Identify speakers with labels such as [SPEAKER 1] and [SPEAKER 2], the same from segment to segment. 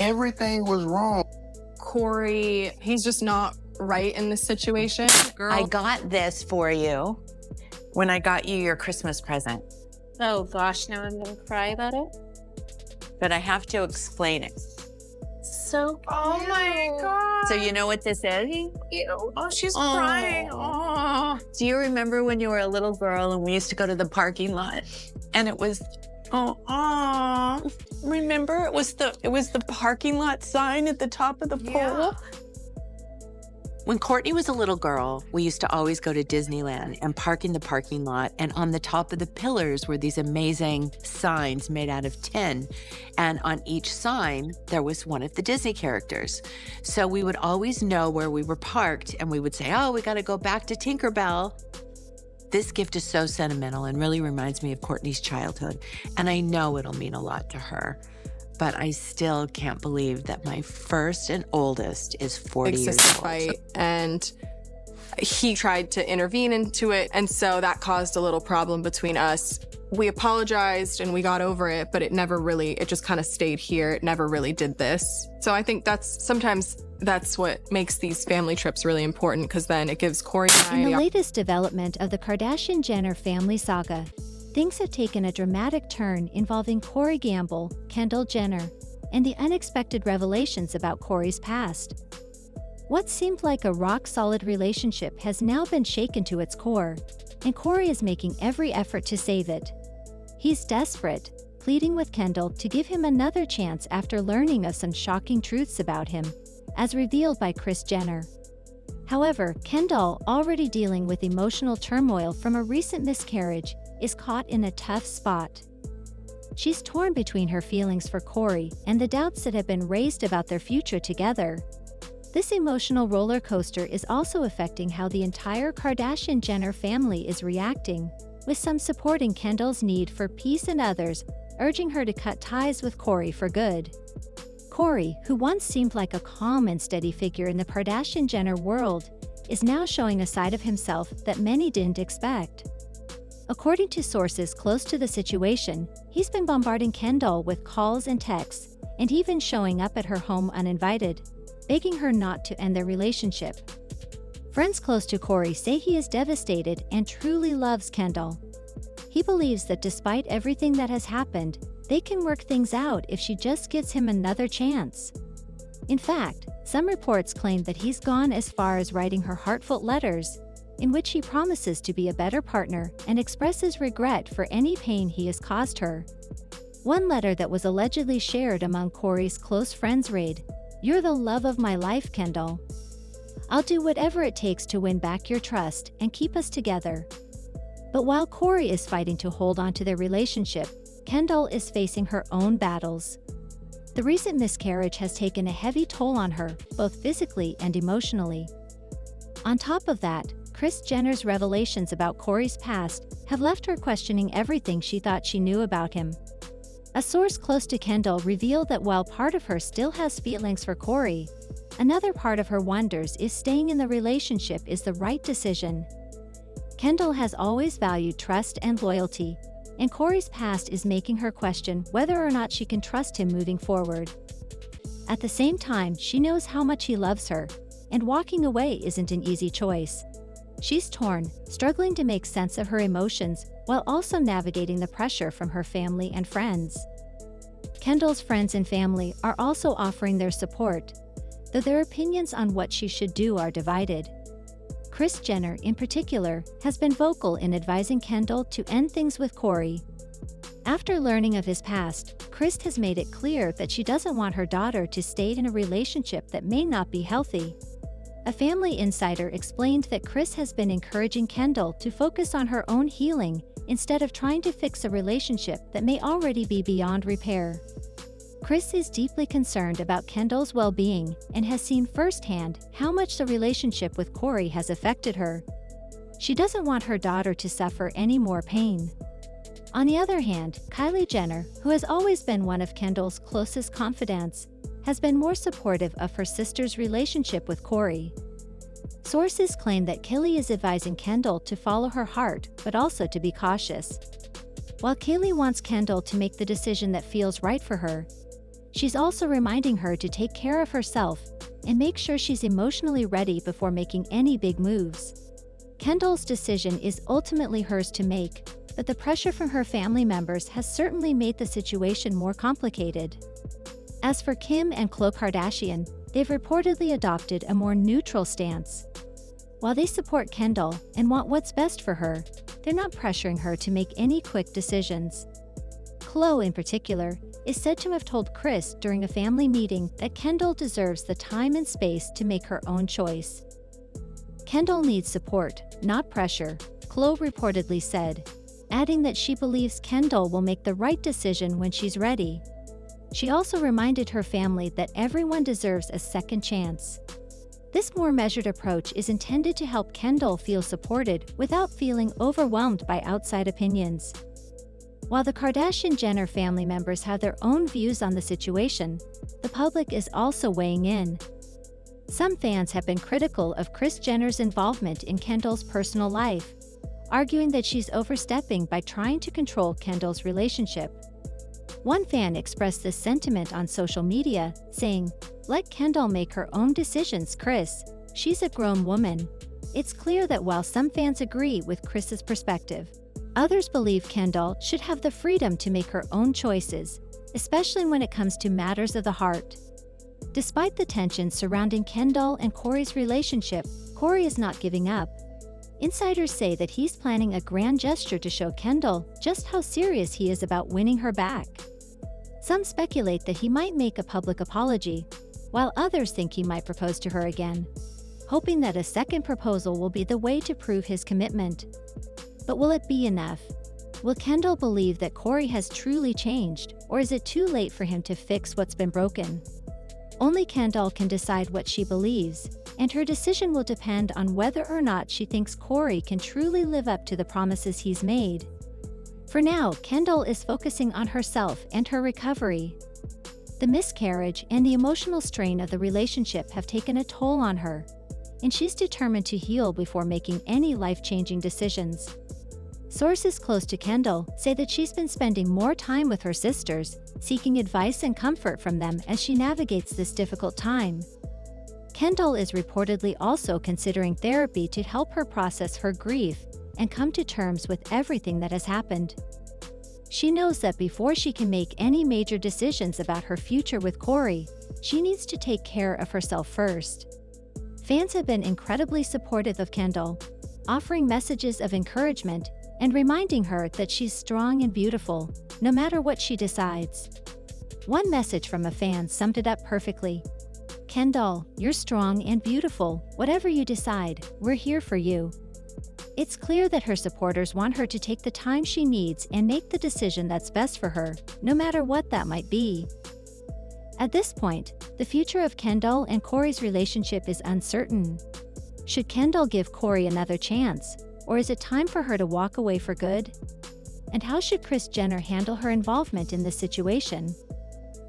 [SPEAKER 1] Everything was wrong.
[SPEAKER 2] Corey, he's just not right in this situation. Girl.
[SPEAKER 3] I got this for you when I got you your Christmas present.
[SPEAKER 4] Oh gosh, now I'm gonna cry about it.
[SPEAKER 3] But I have to explain it.
[SPEAKER 4] So cute.
[SPEAKER 2] Oh my God.
[SPEAKER 3] So you know what this is?
[SPEAKER 2] Oh, she's crying. Oh.
[SPEAKER 3] Do you remember when you were a little girl and we used to go to the parking lot and it was, remember it was the parking lot sign at the top of the pole? When Courtney was a little girl, we used to always go to Disneyland and park in the parking lot, and on the top of the pillars were these amazing signs made out of tin. And on each sign, there was one of the Disney characters. So we would always know where we were parked, and we would say, oh, we gotta go back to Tinkerbell. This gift is so sentimental and really reminds me of Courtney's childhood, and I know it'll mean a lot to her. But I still can't believe that my first and oldest is 40 years old.
[SPEAKER 2] Fight, and he tried to intervene into it, and so that caused a little problem between us. We apologized and we got over it, but it just kind of stayed here. It never really did this. So I think sometimes that's what makes these family trips really important, because then it gives Corey and I
[SPEAKER 5] In the latest development of the Kardashian-Jenner family saga, things have taken a dramatic turn involving Corey Gamble, Kendall Jenner, and the unexpected revelations about Corey's past. What seemed like a rock-solid relationship has now been shaken to its core, and Corey is making every effort to save it. He's desperate, pleading with Kendall to give him another chance after learning of some shocking truths about him, as revealed by Kris Jenner. However, Kendall, already dealing with emotional turmoil from a recent miscarriage, is caught in a tough spot. She's torn between her feelings for Corey and the doubts that have been raised about their future together. This emotional roller coaster is also affecting how the entire Kardashian-Jenner family is reacting, with some supporting Kendall's need for peace and others urging her to cut ties with Corey for good. Corey, who once seemed like a calm and steady figure in the Kardashian-Jenner world, is now showing a side of himself that many didn't expect. According to sources close to the situation, he's been bombarding Kendall with calls and texts, and even showing up at her home uninvited, begging her not to end their relationship. Friends close to Corey say he is devastated and truly loves Kendall. He believes that despite everything that has happened, they can work things out if she just gives him another chance. In fact, some reports claim that he's gone as far as writing her heartfelt letters, in which he promises to be a better partner and expresses regret for any pain he has caused her. One letter that was allegedly shared among Corey's close friends read, "You're the love of my life, Kendall. I'll do whatever it takes to win back your trust and keep us together." But while Corey is fighting to hold on to their relationship, Kendall is facing her own battles. The recent miscarriage has taken a heavy toll on her, both physically and emotionally. On top of that, Kris Jenner's revelations about Corey's past have left her questioning everything she thought she knew about him. A source close to Kendall revealed that while part of her still has feelings for Corey, another part of her wonders if staying in the relationship is the right decision. Kendall has always valued trust and loyalty, and Corey's past is making her question whether or not she can trust him moving forward. At the same time, she knows how much he loves her, and walking away isn't an easy choice. She's torn, struggling to make sense of her emotions while also navigating the pressure from her family and friends. Kendall's friends and family are also offering their support, though their opinions on what she should do are divided. Kris Jenner, in particular, has been vocal in advising Kendall to end things with Corey. After learning of his past, Kris has made it clear that she doesn't want her daughter to stay in a relationship that may not be healthy. A family insider explained that Kris has been encouraging Kendall to focus on her own healing instead of trying to fix a relationship that may already be beyond repair. Kris is deeply concerned about Kendall's well-being and has seen firsthand how much the relationship with Corey has affected her. She doesn't want her daughter to suffer any more pain. On the other hand, Kylie Jenner, who has always been one of Kendall's closest confidants, has been more supportive of her sister's relationship with Corey. Sources claim that Kylie is advising Kendall to follow her heart, but also to be cautious. While Kylie wants Kendall to make the decision that feels right for her, She's also reminding her to take care of herself and make sure she's emotionally ready before making any big moves. Kendall's decision is ultimately hers to make, but the pressure from her family members has certainly made the situation more complicated. As for Kim and Khloe Kardashian, they've reportedly adopted a more neutral stance. While they support Kendall and want what's best for her, they're not pressuring her to make any quick decisions. Khloe, in particular, is said to have told Kris during a family meeting that Kendall deserves the time and space to make her own choice. Kendall needs support, not pressure, Khloe reportedly said, adding that she believes Kendall will make the right decision when she's ready. She also reminded her family that everyone deserves a second chance. This more measured approach is intended to help Kendall feel supported without feeling overwhelmed by outside opinions. While the Kardashian-Jenner family members have their own views on the situation, the public is also weighing in. Some fans have been critical of Kris Jenner's involvement in Kendall's personal life, arguing that she's overstepping by trying to control Kendall's relationship. One fan expressed this sentiment on social media, saying, "Let Kendall make her own decisions, Kris. She's a grown woman." It's clear that while some fans agree with Kris's perspective, others believe Kendall should have the freedom to make her own choices, especially when it comes to matters of the heart. Despite the tension surrounding Kendall and Kory's relationship, Kory is not giving up. Insiders say that he's planning a grand gesture to show Kendall just how serious he is about winning her back. Some speculate that he might make a public apology, while others think he might propose to her again, hoping that a second proposal will be the way to prove his commitment. But will it be enough? Will Kendall believe that Kory has truly changed, or is it too late for him to fix what's been broken? Only Kendall can decide what she believes, and her decision will depend on whether or not she thinks Kory can truly live up to the promises he's made. For now, Kendall is focusing on herself and her recovery. The miscarriage and the emotional strain of the relationship have taken a toll on her, and she's determined to heal before making any life-changing decisions. Sources close to Kendall say that she's been spending more time with her sisters, seeking advice and comfort from them as she navigates this difficult time. Kendall is reportedly also considering therapy to help her process her grief and come to terms with everything that has happened. She knows that before she can make any major decisions about her future with Kory, she needs to take care of herself first. Fans have been incredibly supportive of Kendall, offering messages of encouragement and reminding her that she's strong and beautiful, no matter what she decides. One message from a fan summed it up perfectly. "Kendall, you're strong and beautiful. Whatever you decide, we're here for you." It's clear that her supporters want her to take the time she needs and make the decision that's best for her, no matter what that might be. At this point, the future of Kendall and Kory's relationship is uncertain. Should Kendall give Kory another chance, or is it time for her to walk away for good? And how should Kris Jenner handle her involvement in this situation?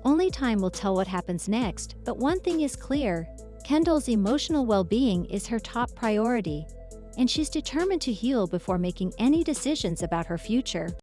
[SPEAKER 5] Only time will tell what happens next, but one thing is clear: Kendall's emotional well-being is her top priority, and she's determined to heal before making any decisions about her future.